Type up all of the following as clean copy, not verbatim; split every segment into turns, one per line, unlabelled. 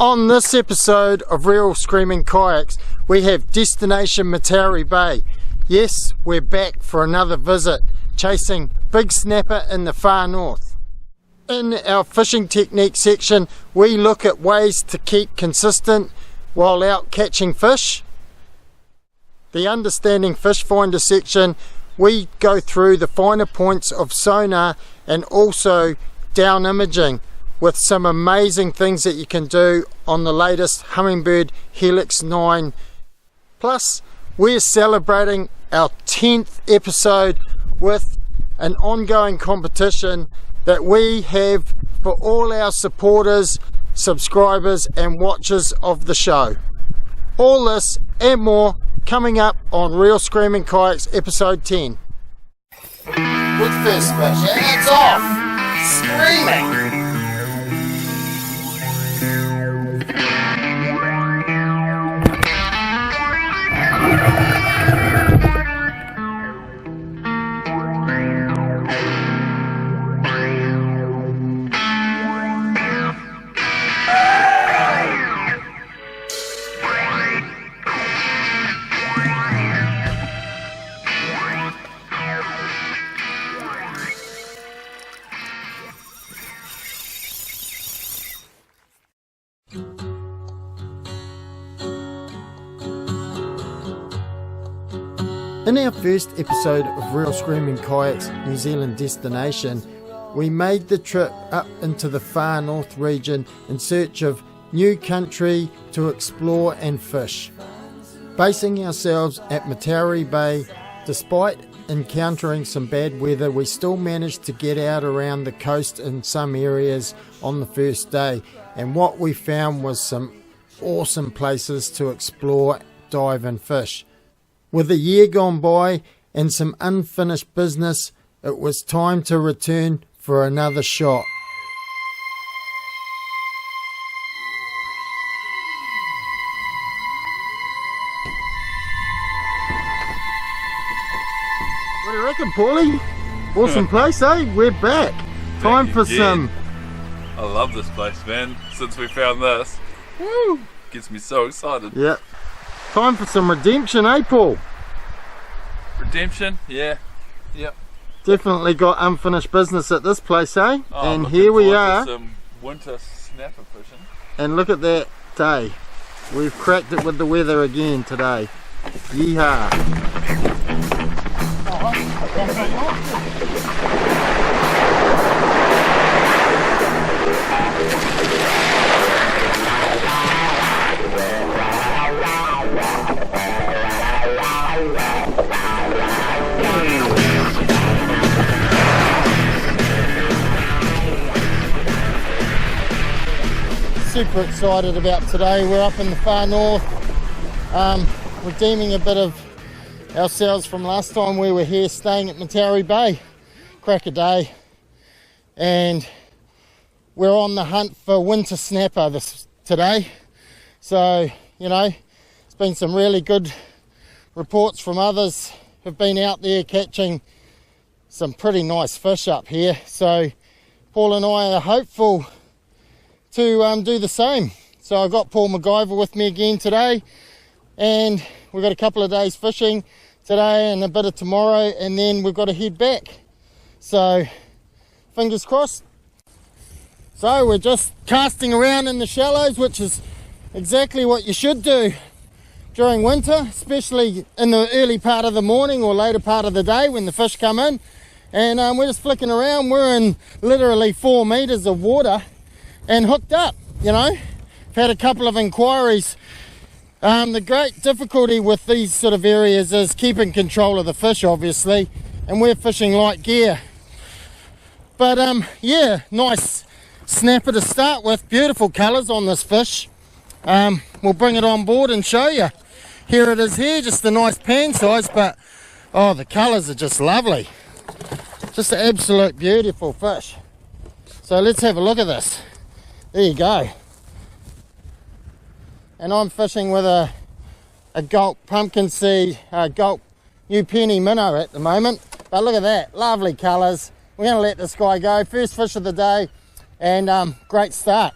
On this episode of Real Screaming Kayaks, we have destination Matauri Bay. Yes, we're back for another visit, chasing big snapper in the far north. In our fishing technique section, we look at ways to keep consistent while out catching fish. The Understanding Fish Finder section, we go through the finer points of sonar and also down imaging with some amazing things that you can do on the latest Humminbird Helix 9. Plus, we're celebrating our 10th episode with an ongoing competition that we have for all our supporters, subscribers and watchers of the show. All this and more coming up on Real Screaming Kayaks episode 10. Good first fish, hands off! Screaming! In our first episode of Real Screaming Kayaks New Zealand destination, we made the trip up into the far north region in search of new country to explore and fish. Basing ourselves at Matauri Bay, despite encountering some bad weather, we still managed to get out around the coast in some areas on the first day, and what we found was some awesome places to explore, dive and fish. With a year gone by and some unfinished business, it was time to return for another shot. What do you reckon, Paulie? Awesome place, eh? We're back. Time for some...
I love this place, man. Since we found this, woo, gets me so excited.
Yep. Time for some redemption, eh, Paul?
Redemption? Yeah. Yep.
Definitely got unfinished business at this place, eh?
Oh,
and here we are.
Some winter snapper fishing.
And look at that day. We've cracked it with the weather again today. Yeehaw. Super excited about today. We're up in the far north, redeeming a bit of ourselves from last time we were here staying at Matauri Bay. Crack a day, and we're on the hunt for winter snapper today. So, you know, it's been some really good reports from others who've been out there catching some pretty nice fish up here. So Paul and I are hopeful to do the same. So I've got Paul MacGyver with me again today, and we've got a couple of days fishing today and a bit of tomorrow, and then we've got to head back. So fingers crossed. So we're just casting around in the shallows, which is exactly what you should do during winter, especially in the early part of the morning or later part of the day when the fish come in. And we're just flicking around. We're in literally 4 meters of water and hooked up, you know. I've had a couple of inquiries. The great difficulty with these sort of areas is keeping control of the fish, obviously, and we're fishing light gear. But yeah, nice snapper to start with. Beautiful colours on this fish. We'll bring it on board and show you. Here it is here, just a nice pan size, but oh, the colours are just lovely. Just an absolute beautiful fish. So let's have a look at this. There you go. And I'm fishing with a Gulp pumpkin seed, Gulp New Penny minnow at the moment. But look at that, lovely colours. We're going to let this guy go. First fish of the day, and great start.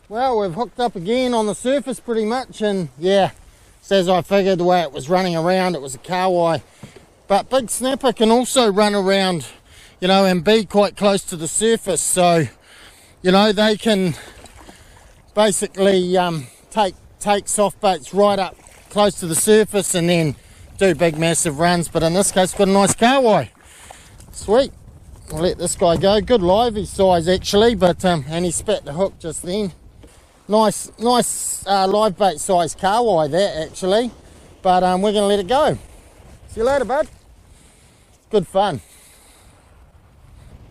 Well, we've hooked up again on the surface pretty much, and yeah, just as I figured, the way it was running around, it was a kahawai. But big snapper can also run around, you know, and be quite close to the surface, so, you know, they can basically take soft baits right up close to the surface and then do big massive runs. But in this case, got a nice kahawai. Sweet. We'll let this guy go. Good lively size actually, but and he spat the hook just then. Nice live bait size kahawai that actually, but we're gonna let it go. See you later, bud. Good fun.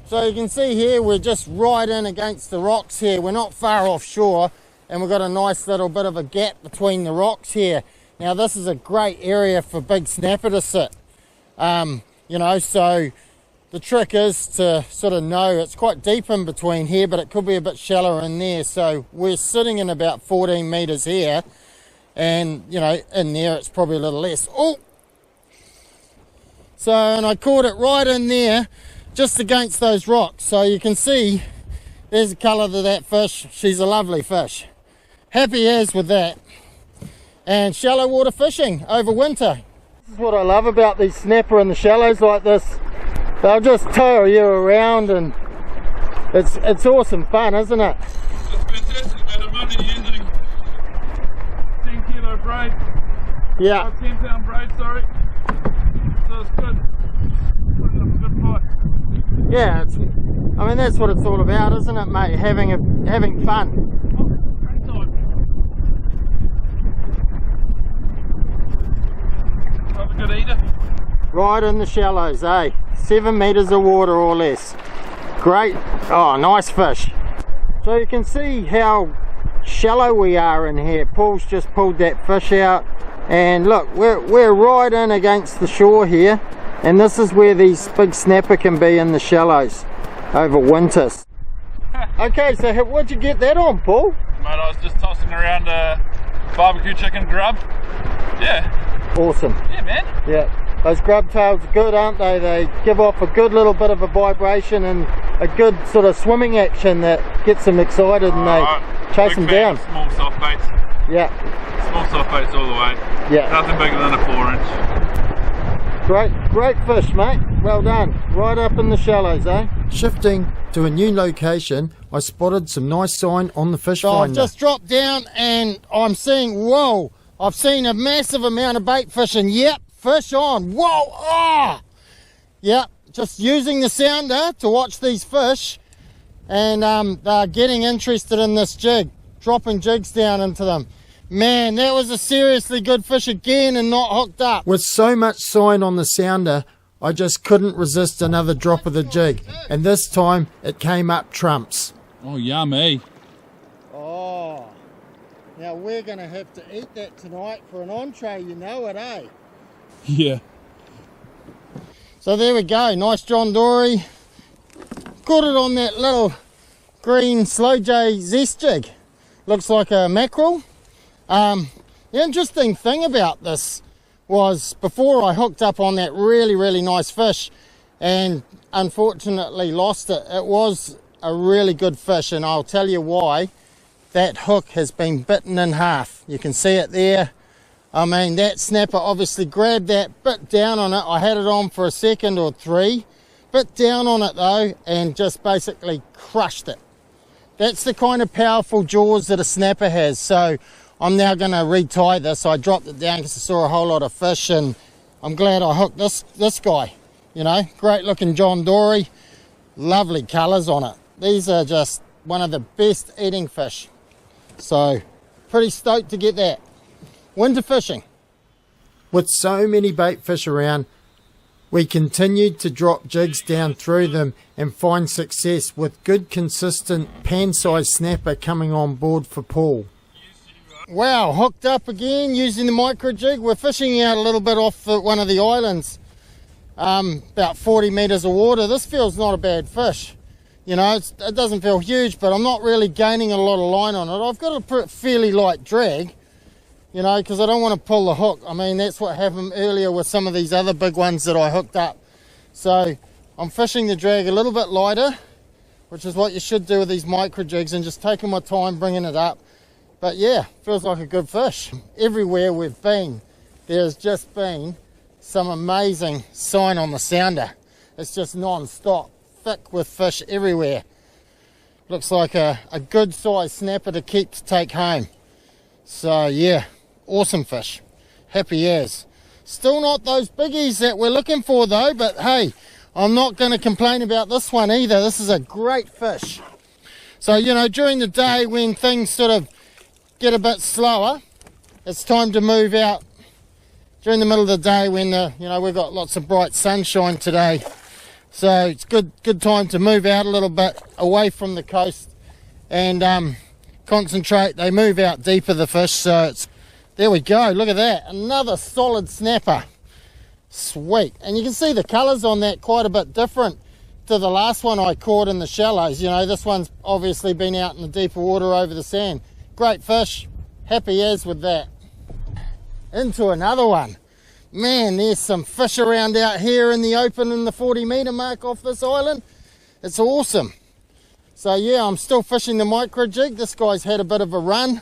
So you can see here we're just right in against the rocks here. We're not far offshore, and we've got a nice little bit of a gap between the rocks here. Now this is a great area for big snapper to sit. You know, so the trick is to sort of know it's quite deep in between here, but it could be a bit shallower in there. So we're sitting in about 14 meters here, and you know, in there it's probably a little less. Oh, so, and I caught it right in there, just against those rocks. So you can see there's the colour of that fish. She's a lovely fish. Happy as with that. And shallow water fishing over winter. This is what I love about these snapper in the shallows like this. They'll just tow you around, and it's awesome fun, isn't it?
It's fantastic, man. I'm only using 10 kilo braid.
Yeah.
10 pound braid, sorry. So it's good. Putting up a good fight.
Yeah, I mean that's what it's all about, isn't it, mate? Having fun.
Have a good eater.
Right in the shallows, eh? 7 meters of water or less. Great. Oh, nice fish. So you can see how shallow we are in here. Paul's just pulled that fish out, and look, we're right in against the shore here, and this is where these big snapper can be in the shallows over winters. Okay, so what'd you get that on, Paul?
Mate, I was just tossing around a barbecue chicken grub. Yeah.
Awesome.
Yeah, man.
Yeah. Those grub tails are good, aren't they? They give off a good little bit of a vibration and a good sort of swimming action that gets them excited, and they chase them down.
Small soft baits.
Yeah.
Small soft baits all the way.
Yeah.
Nothing bigger than a 4-inch.
Great fish, mate. Well done. Right up in the shallows, eh? Shifting to a new location, I spotted some nice sign on the fish finder. I've just dropped down and I'm seeing, whoa, I've seen a massive amount of bait fishing. Yep, fish on. Whoa, ah! Yep, just using the sounder to watch these fish, and they're getting interested in this jig, dropping jigs down into them. Man, that was a seriously good fish again and not hooked up. With so much sign on the sounder, I just couldn't resist another drop of the jig, and this time it came up trumps.
Oh, yummy.
Oh, now we're going to have to eat that tonight for an entree, you know it, eh?
Yeah.
So there we go, nice John Dory. Caught it on that little green slow J zest jig. Looks like a mackerel. The interesting thing about this was before I hooked up on that really nice fish and unfortunately lost it. It was a really good fish, and I'll tell you why. That hook has been bitten in half. You can see it there. I mean, that snapper obviously grabbed that, bit down on it. I had it on for a second or three, bit down on it though, and just basically crushed it. That's the kind of powerful jaws that a snapper has. So I'm now going to retie this. I dropped it down because I saw a whole lot of fish, and I'm glad I hooked this guy. You know, great looking John Dory, lovely colours on it. These are just one of the best eating fish. So pretty stoked to get that. Winter fishing. With so many bait fish around, we continued to drop jigs down through them and find success with good consistent pan-sized snapper coming on board for Paul. Wow, hooked up again using the micro jig. We're fishing out a little bit off one of the islands, about 40 meters of water. This feels not a bad fish. You know, it doesn't feel huge, but I'm not really gaining a lot of line on it. I've got a fairly light drag, you know, because I don't want to pull the hook. I mean, that's what happened earlier with some of these other big ones that I hooked up. So I'm fishing the drag a little bit lighter, which is what you should do with these micro jigs, and just taking my time bringing it up. But yeah, feels like a good fish. Everywhere we've been, there's just been some amazing sign on the sounder. It's just non-stop, thick with fish everywhere. Looks like a good size snapper to keep to take home. So yeah, awesome fish. Happy as. Still not those biggies that we're looking for though, but hey, I'm not going to complain about this one either. This is a great fish. So, you know, during the day when things sort of get a bit slower, it's time to move out. During the middle of the day when we've got lots of bright sunshine today. So it's good time to move out a little bit away from the coast and concentrate. They move out deeper, the fish, so there we go. Look at that, another solid snapper. Sweet. And you can see the colours on that quite a bit different to the last one I caught in the shallows. You know, this one's obviously been out in the deeper water over the sand. Great fish, happy as with that. Into another one. Man, there's some fish around out here in the open in the 40-metre mark off this island. It's awesome. So yeah, I'm still fishing the micro jig. This guy's had a bit of a run,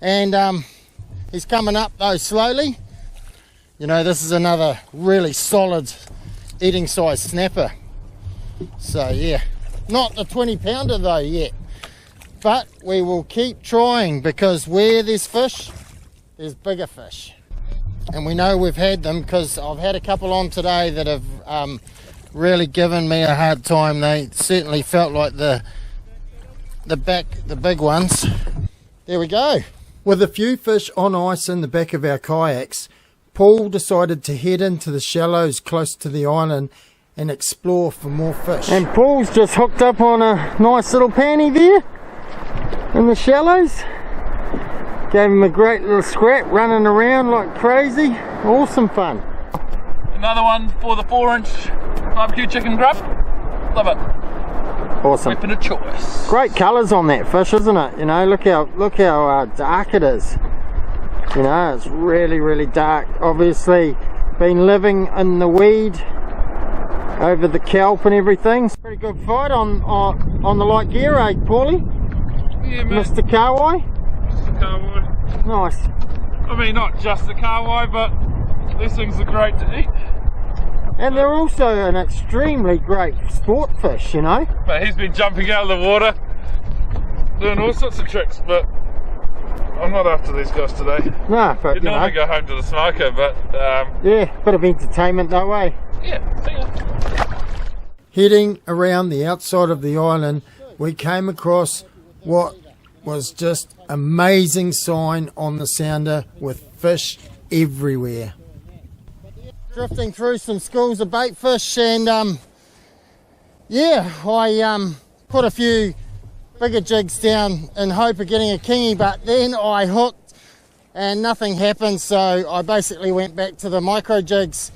and he's coming up though slowly. You know, this is another really solid eating size snapper. So yeah, not the 20-pounder though yet, but we will keep trying, because where there's fish, there's bigger fish. And we know we've had them, because I've had a couple on today that have really given me a hard time. They certainly felt like the big ones. There we go. With a few fish on ice in the back of our kayaks, Paul decided to head into the shallows close to the island and explore for more fish. And Paul's just hooked up on a nice little panny there in the shallows. Gave him a great little scrap, running around like crazy. Awesome fun.
Another one for the 4-inch barbecue chicken grub. Love it.
Awesome.
Weapon of choice.
Great colours on that fish, isn't it? You know, look how dark it is. You know, it's really dark. Obviously, been living in the weed over the kelp and everything. It's a pretty good fight on the light gear, eh, Paulie?
Yeah, mate.
Mr. Kawai.
Carwai.
Nice.
I mean, not just the carwai, but these things are great to eat.
And they're also an extremely great sport fish, you know.
But he's been jumping out of the water, doing all sorts of tricks, but I'm not after these guys today.
No, but
You'd normally go home to the smoker, but
yeah, bit of entertainment though, eh?
Yeah, see ya.
Heading around the outside of the island, we came across what was just amazing sign on the sounder with fish everywhere. Drifting through some schools of bait fish, and yeah, I put a few bigger jigs down in hope of getting a kingy, but then I hooked and nothing happened, so I basically went back to the micro jigs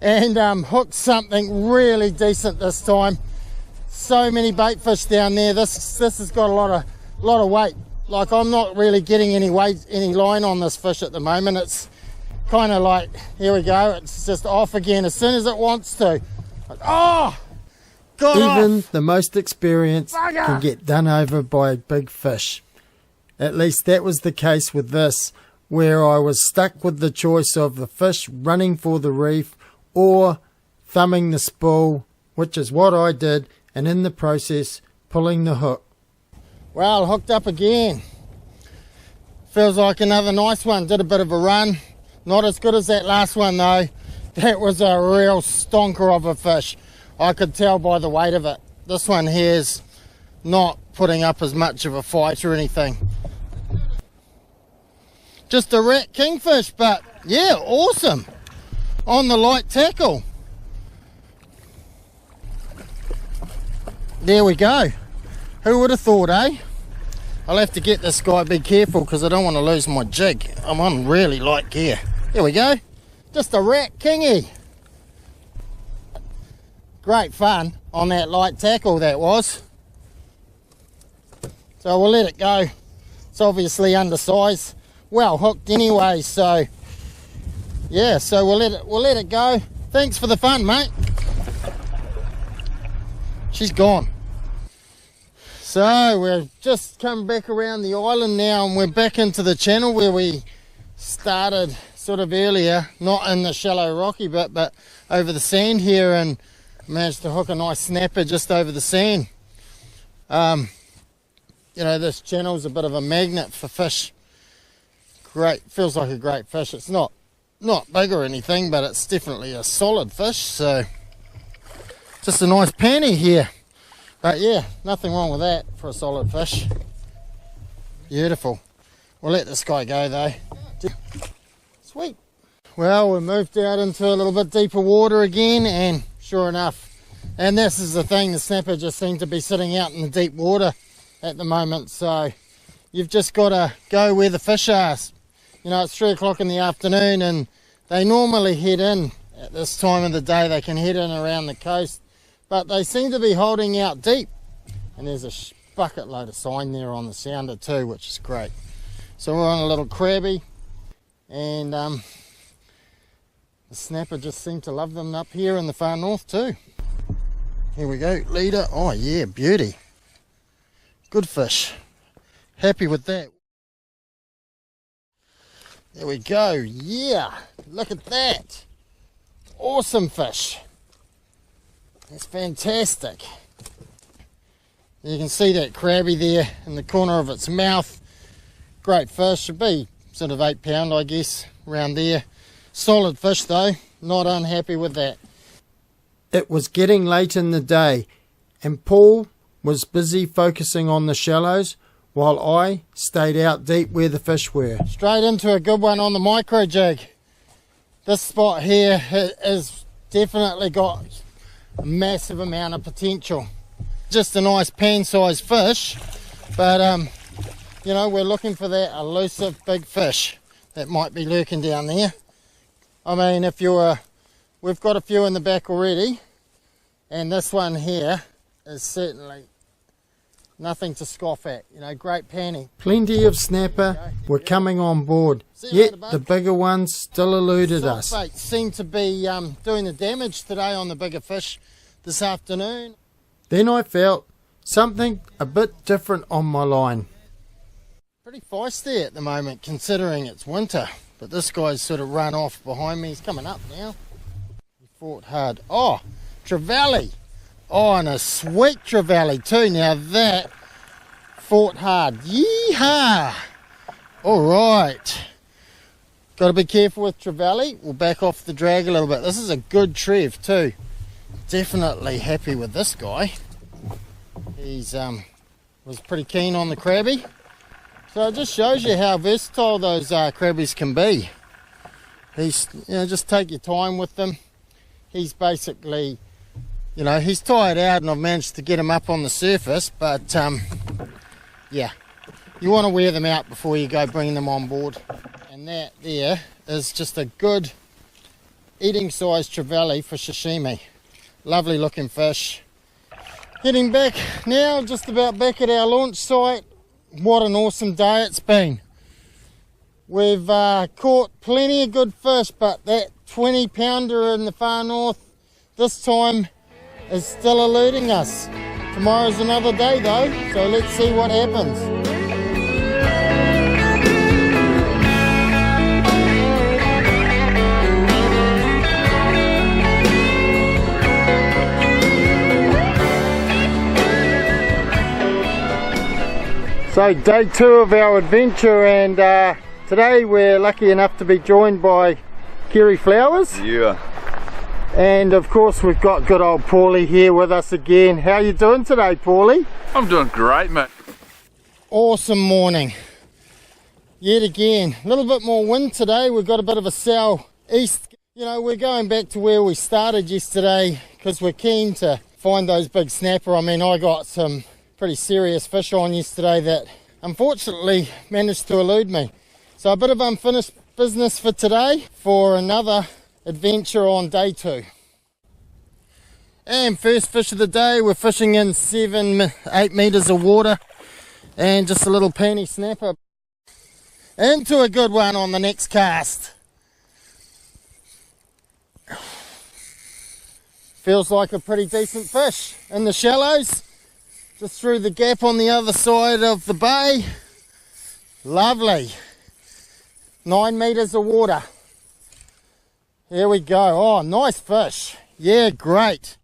and hooked something really decent this time. So many bait fish down there. This has got a lot of weight. Like, I'm not really getting any line on this fish at the moment. It's kind of like, here we go, it's just off again as soon as it wants to. Oh, got
Even
off.
the most experienced
Bugger.
can get done over by a big fish. At least that was the case with this, where I was stuck with the choice of the fish running for the reef or thumbing the spool, which is what I did, and in the process pulling the hook.
Well, hooked up again. Feels like another nice one. Did a bit of a run. Not as good as that last one though. That was a real stonker of a fish. I could tell by the weight of it. This one here's not putting up as much of a fight or anything. Just a rat kingfish, but yeah, awesome. On the light tackle. There we go. Who would have thought, eh? I'll have to get this guy, be careful, because I don't want to lose my jig. I'm on really light gear. There we go. Just a rat kingy. Great fun on that light tackle, that was. So we'll let it go. It's obviously undersized. Well hooked anyway, so yeah, so we'll let it go. Thanks for the fun, mate. She's gone. So we're just come back around the island now, and we're back into the channel where we started sort of earlier, not in the shallow rocky bit, but over the sand here, and managed to hook a nice snapper just over the sand. You know, this channel's a bit of a magnet for fish. Great, feels like a great fish. It's not big or anything, but it's definitely a solid fish. So just a nice panny here. But yeah, nothing wrong with that for a solid fish. Beautiful. We'll let this guy go though. Sweet. Well, we moved out into a little bit deeper water again, and sure enough, and this is the thing, the snapper just seemed to be sitting out in the deep water at the moment. So you've just got to go where the fish are. You know, it's 3 o'clock in the afternoon, and they normally head in at this time of the day. They can head in around the coast, but they seem to be holding out deep. And there's a bucket load of sign there on the sounder too, which is great. So we're on a little crabby, and the snapper just seemed to love them up here in the far north too. Here we go, leader. Oh yeah, beauty. Good fish. Happy with that. There we go. Yeah, look at that. Awesome fish. That's fantastic. You can see that crabby there in the corner of its mouth. Great fish. Should be sort of 8 pound, I guess, around there. Solid fish though. Not unhappy with that.
It was getting late in the day, and Paul was busy focusing on the shallows, while I stayed out deep where the fish were.
Straight into a good one on the micro jig. This spot here has definitely got a massive amount of potential. Just a nice pan-sized fish, but you know, we're looking for that elusive big fish that might be lurking down there. I mean, if we've got a few in the back already, and this one here is certainly nothing to scoff at. You know, great panning.
Plenty of snapper were coming on board, yet the bigger ones still eluded us.
Baits seem to be doing the damage today on the bigger fish this afternoon.
Then I felt something a bit different on my line.
Pretty feisty at the moment considering it's winter, but this guy's sort of run off behind me. He's coming up now. He fought hard. Oh, trevally. Oh, and a sweet trevally too. Now that fought hard. Yeehaw! All right. Got to be careful with trevally. We'll back off the drag a little bit. This is a good trev too. Definitely happy with this guy. He's was pretty keen on the crabby. So it just shows you how versatile those crabbies can be. He's, you know, just take your time with them. He's basically, you know, he's tired out, and I've managed to get him up on the surface, but yeah, you want to wear them out before you go bringing them on board. And that there is just a good eating size trevally for sashimi. Lovely looking fish. Heading back now, just about back at our launch site. What an awesome day it's been. We've caught plenty of good fish, but that 20 pounder in the far north this time is still eluding us. Tomorrow's another day though, so let's see what happens. So day 2 of our adventure, and today we're lucky enough to be joined by Kerry Flowers.
Yeah.
And of course we've got good old Paulie here with us again. How you doing today, Paulie?
I'm doing great, mate.
Awesome morning. Yet again, a little bit more wind today. We've got a bit of a southeast. You know, we're going back to where we started yesterday because we're keen to find those big snapper. I mean, I got some pretty serious fish on yesterday that unfortunately managed to elude me. So a bit of unfinished business for today for another adventure on day 2. And first fish of the day, we're fishing in 7-8 meters of water, and just a little penny snapper into a good one on the next cast. Feels like a pretty decent fish in the shallows. Just through the gap on the other side of the bay. Lovely. 9 metres of water. Here we go. Oh, nice fish. Yeah, great.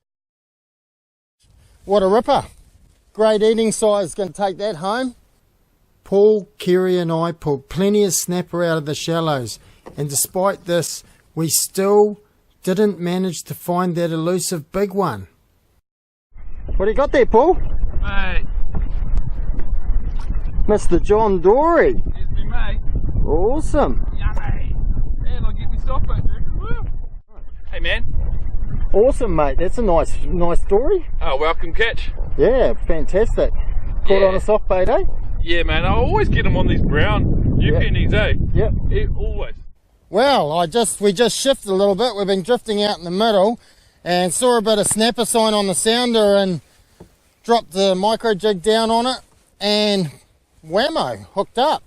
What a ripper. Great eating size. Going to take that home.
Paul, Kerry and I pulled plenty of snapper out of the shallows, and despite this, we still didn't manage to find that elusive big one.
What do you got there, Paul?
Mate,
Mr. John Dory.
here's me mate.
Awesome.
Yummy. And I'll get me soft bait drink as well. Hey man.
Awesome, mate. That's a nice story.
Oh, welcome catch.
Yeah, fantastic. Caught
Yeah.
on a soft bait, eh?
Yeah man, I always get them on these brown pennies, eh?
Yep.
Yeah, always.
Well, we just shifted a little bit. We've been drifting out in the middle and saw a bit of snapper sign on the sounder and dropped the micro jig down on it and whammo, hooked up.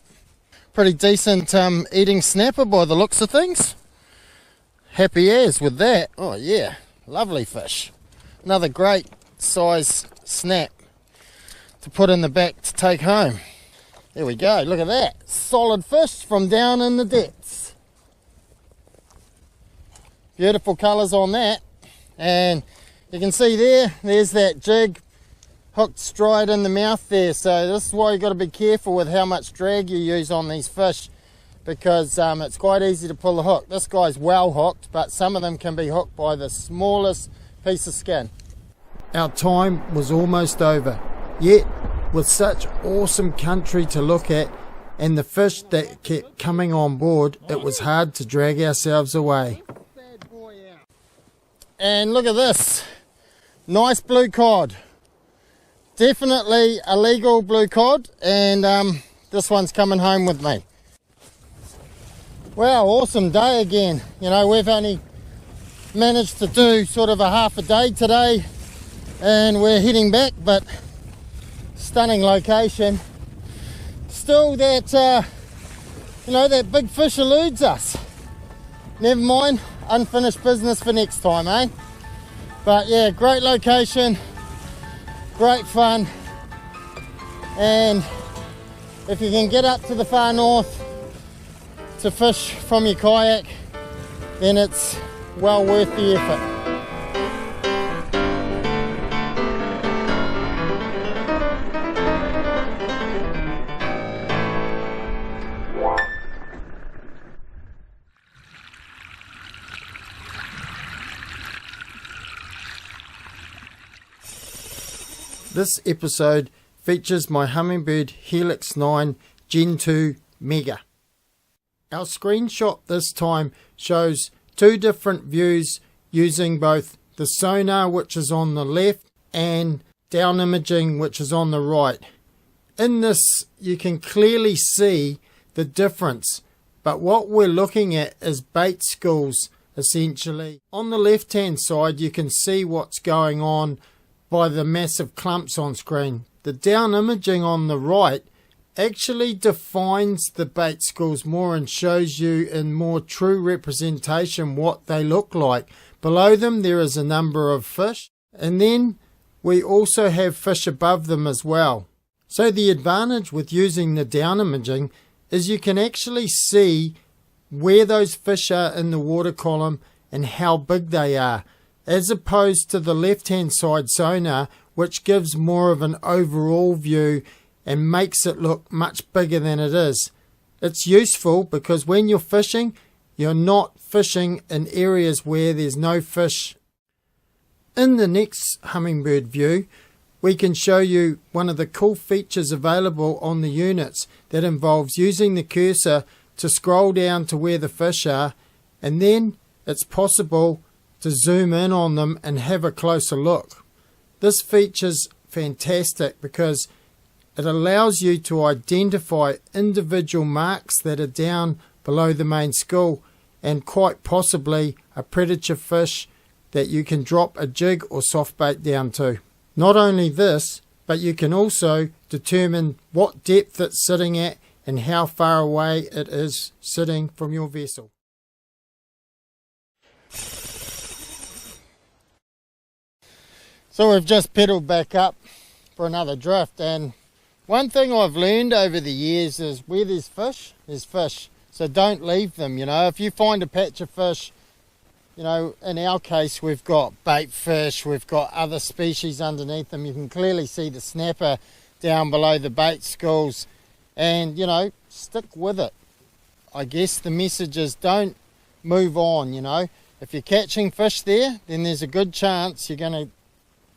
Pretty decent eating snapper by the looks of things. Happy as with that. Oh yeah, lovely fish. Another great size snap to put in the back to take home. There we go, look at that. Solid fish from down in the depths. Beautiful colours on that. And you can see there's that jig hooked straight in the mouth there. So this is why you've got to be careful with how much drag you use on these fish, because it's quite easy to pull the hook. This guy's well hooked, but some of them can be hooked by the smallest piece of skin.
Our time was almost over, yet with such awesome country to look at and the fish that kept coming on board, it was hard to drag ourselves away.
And look at this, nice blue cod. Definitely a legal blue cod, and this one's coming home with me. Well, awesome day again. You know, we've only managed to do sort of a half a day today, and we're heading back, but stunning location. Still that, you know, that big fish eludes us. Never mind, unfinished business for next time, eh? But yeah, great location, great fun, and if you can get up to the far north to fish from your kayak, then it's well worth the effort.
This episode features my Humminbird Helix 9 Gen 2 Mega. Our screenshot this time shows two different views using both the sonar, which is on the left, and down imaging, which is on the right. In this you can clearly see the difference, but what we're looking at is bait schools essentially. On the left hand side you can see what's going on by the massive clumps on screen. The down imaging on the right actually defines the bait schools more and shows you in more true representation what they look like. Below them there is a number of fish, and then we also have fish above them as well. So the advantage with using the down imaging is you can actually see where those fish are in the water column and how big they are, as opposed to the left hand side sonar, which gives more of an overall view and makes it look much bigger than it is. It's useful because when you're fishing, you're not fishing in areas where there's no fish. In the next Humminbird view, we can show you one of the cool features available on the units that involves using the cursor to scroll down to where the fish are, and then it's possible to zoom in on them and have a closer look. This feature's fantastic because it allows you to identify individual marks that are down below the main school and quite possibly a predator fish that you can drop a jig or soft bait down to. Not only this, but you can also determine what depth it's sitting at and how far away it is sitting from your vessel.
So we've just pedalled back up for another drift. And one thing I've learned over the years is where there's fish. So don't leave them, you know. If you find a patch of fish, you know, in our case, we've got bait fish, we've got other species underneath them. You can clearly see the snapper down below the bait schools, and, you know, stick with it. I guess the message is don't move on, you know. If you're catching fish there, then there's a good chance you're going to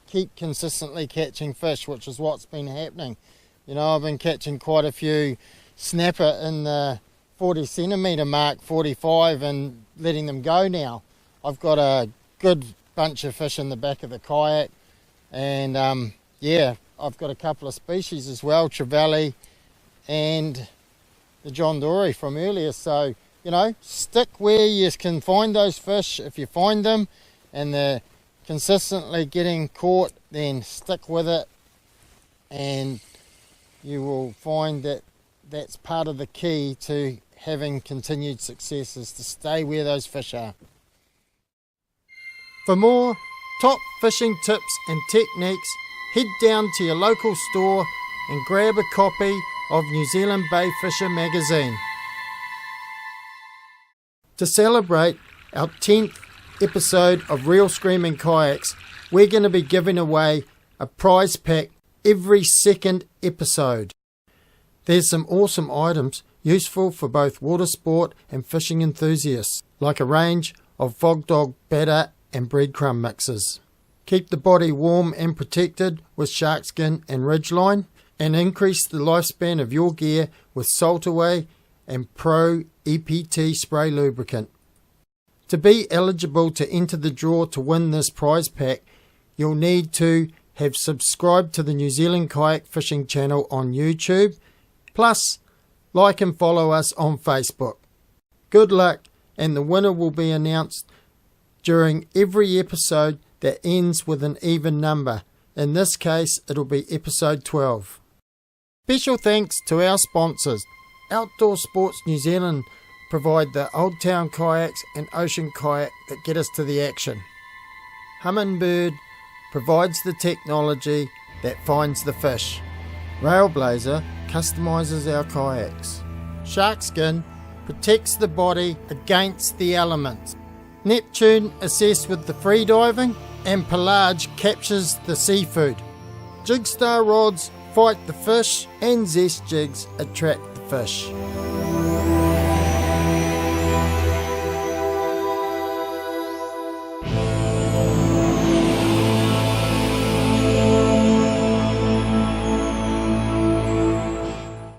keep consistently catching fish, which is what's been happening. You know, I've been catching quite a few snapper in the 40 centimetre mark, 45, and letting them go now. I've got a good bunch of fish in the back of the kayak, and yeah, I've got a couple of species as well, trevally and the John Dory from earlier. So, you know, stick where you can find those fish. If you find them and they're consistently getting caught, then stick with it, and you will find that that's part of the key to having continued success, is to stay where those fish are.
For more top fishing tips and techniques, head down to your local store and grab a copy of New Zealand Bay Fisher magazine. To celebrate our 10th episode of Real Screaming Kayaks, we're going to be giving away a prize pack every second episode. There's some awesome items useful for both water sport and fishing enthusiasts, like a range of Vog Dog batter and breadcrumb mixes. Keep the body warm and protected with shark skin and ridgeline, and increase the lifespan of your gear with Salt Away and Pro EPT spray lubricant. To be eligible to enter the draw to win this prize pack, you'll need to have subscribed to the New Zealand Kayak Fishing channel on YouTube, plus like and follow us on Facebook. Good luck, and the winner will be announced during every episode that ends with an even number. In this case, it'll be episode 12. Special thanks to our sponsors. Outdoor Sports New Zealand provide the Old Town kayaks and Ocean kayak that get us to the action. Humminbird provides the technology that finds the fish. Railblazer customises our kayaks. Sharkskin protects the body against the elements. Neptune assists with the freediving, and Pelage captures the seafood. Jigstar rods fight the fish, and Zest jigs attract the fish.